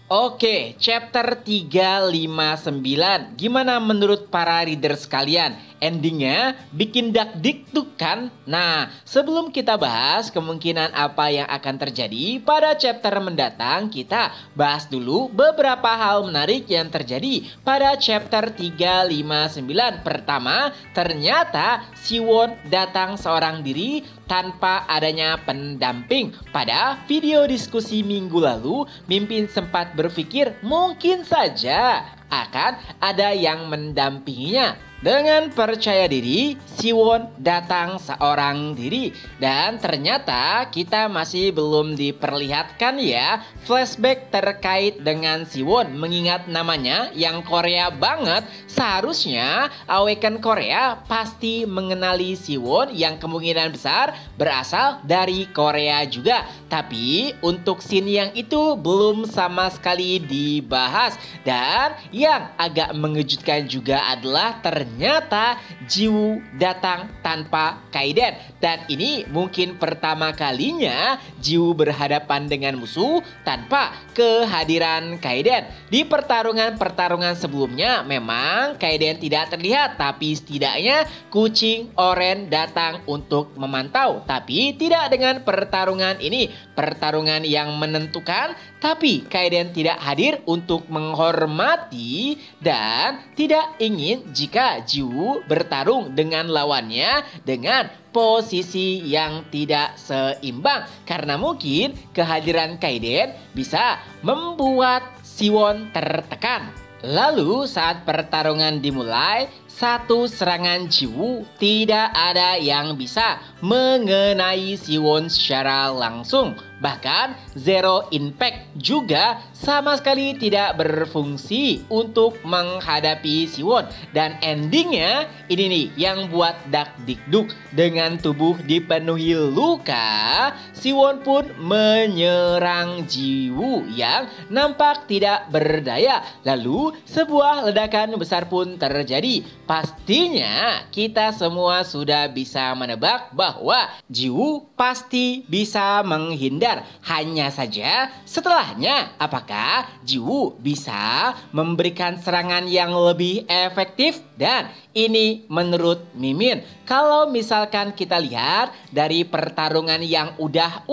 Oke, chapter 359. Gimana menurut para reader sekalian? Endingnya bikin dak-dikduk kan? Nah, sebelum kita bahas kemungkinan apa yang akan terjadi pada chapter mendatang, kita bahas dulu beberapa hal menarik yang terjadi pada chapter 359. Pertama, ternyata Siwon datang seorang diri tanpa adanya pendamping. Pada video diskusi minggu lalu, Mimpin sempat berpikir mungkin saja akan ada yang mendampinginya. Dengan percaya diri, Siwon datang seorang diri. Dan ternyata kita masih belum diperlihatkan ya flashback terkait dengan Siwon. Mengingat namanya yang Korea banget, seharusnya Awaken Korea pasti mengenali Siwon yang kemungkinan besar berasal dari Korea juga. Tapi untuk scene yang itu belum sama sekali dibahas. Dan yang agak mengejutkan juga adalah ternyata Jiwoo datang tanpa Kaiden. Dan ini mungkin pertama kalinya Jiwoo berhadapan dengan musuh tanpa kehadiran Kaiden. Di pertarungan-pertarungan sebelumnya memang Kaiden tidak terlihat, tapi setidaknya kucing Oren datang untuk memantau. Tapi tidak dengan pertarungan ini, pertarungan yang menentukan, tapi Kaiden tidak hadir untuk menghormati dan tidak ingin jika Jiwoo bertarung dengan lawannya dengan posisi yang tidak seimbang. Karena mungkin kehadiran Kaiden bisa membuat Siwon tertekan. Lalu saat pertarungan dimulai, satu serangan Jiwoo tidak ada yang bisa mengenai Siwon secara langsung. Bahkan Zero Impact juga sama sekali tidak berfungsi untuk menghadapi Siwon. Dan endingnya ini nih yang buat dak-dikduk. Dengan tubuh dipenuhi luka, Siwon pun menyerang Jiwoo yang nampak tidak berdaya. Lalu sebuah ledakan besar pun terjadi. Pastinya kita semua sudah bisa menebak bahwa Jiwoo pasti bisa menghindar. Hanya saja setelahnya apakah Jiwoo bisa memberikan serangan yang lebih efektif? Dan ini menurut Mimin, kalau misalkan kita lihat dari pertarungan yang udah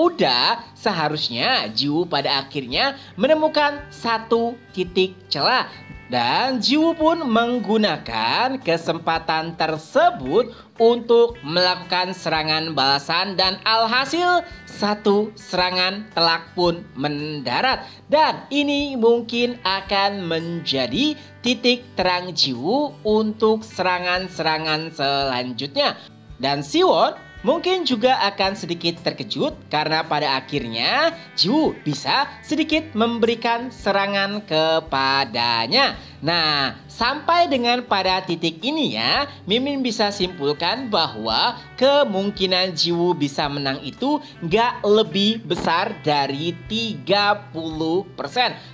seharusnya Jiwoo pada akhirnya menemukan satu titik celah. Dan Jiwoo pun menggunakan kesempatan tersebut untuk melakukan serangan balasan dan alhasil satu serangan telak pun mendarat. Dan ini mungkin akan menjadi titik terang Jiwoo untuk serangan-serangan selanjutnya. Dan Siwon mungkin juga akan sedikit terkejut karena pada akhirnya Jiwoo bisa sedikit memberikan serangan kepadanya. Nah, sampai dengan pada titik ini ya, Mimin bisa simpulkan bahwa kemungkinan Jiwoo bisa menang itu nggak lebih besar dari 30%.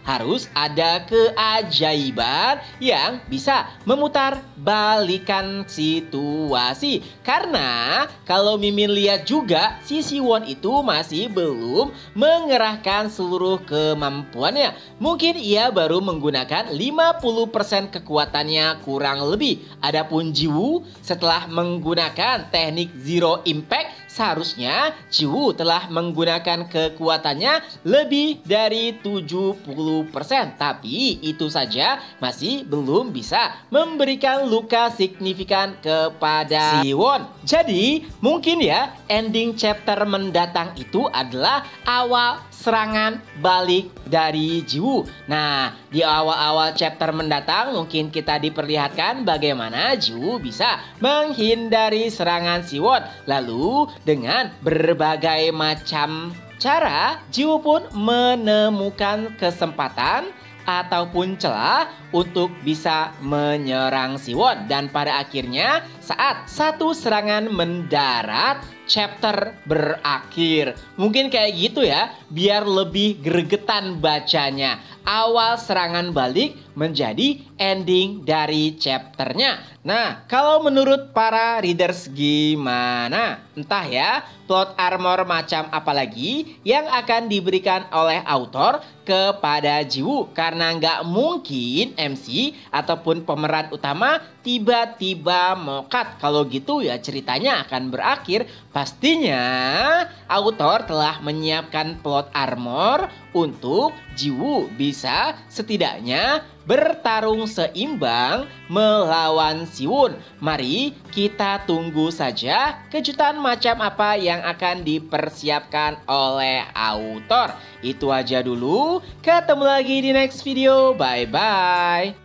Harus ada keajaiban yang bisa memutar balikan situasi. Karena kalau Mimin lihat juga, si Siwon itu masih belum mengerahkan seluruh kemampuannya. Mungkin ia baru menggunakan 50% kekuatannya kurang lebih. Adapun Jiwoo setelah menggunakan teknik Zero Impact, seharusnya Jiwoo telah menggunakan kekuatannya lebih dari 70%. Tapi itu saja masih belum bisa memberikan luka signifikan kepada Siwon. Jadi mungkin ya ending chapter mendatang itu adalah awal serangan balik dari Jiwoo. Nah, di awal-awal chapter mendatang mungkin kita diperlihatkan bagaimana Jiwoo bisa menghindari serangan Siwon. Lalu dengan berbagai macam cara, Jiwoo pun menemukan kesempatan ataupun celah untuk bisa menyerang Siwon. Dan pada akhirnya saat satu serangan mendarat, chapter berakhir. Mungkin kayak gitu ya, biar lebih gregetan bacanya. Awal serangan balik menjadi ending dari chapternya. Nah, kalau menurut para readers gimana? Entah ya, plot armor macam apa lagi yang akan diberikan oleh author kepada Jiwoo. Karena nggak mungkin MC ataupun pemeran utama tiba-tiba mokat. Kalau gitu ya ceritanya akan berakhir. Pastinya author telah menyiapkan plot armor untuk Jiwoo bisa setidaknya bertarung seimbang melawan Siwon. Mari kita tunggu saja kejutan macam apa yang akan dipersiapkan oleh author. Itu aja dulu, ketemu lagi di next video, bye-bye.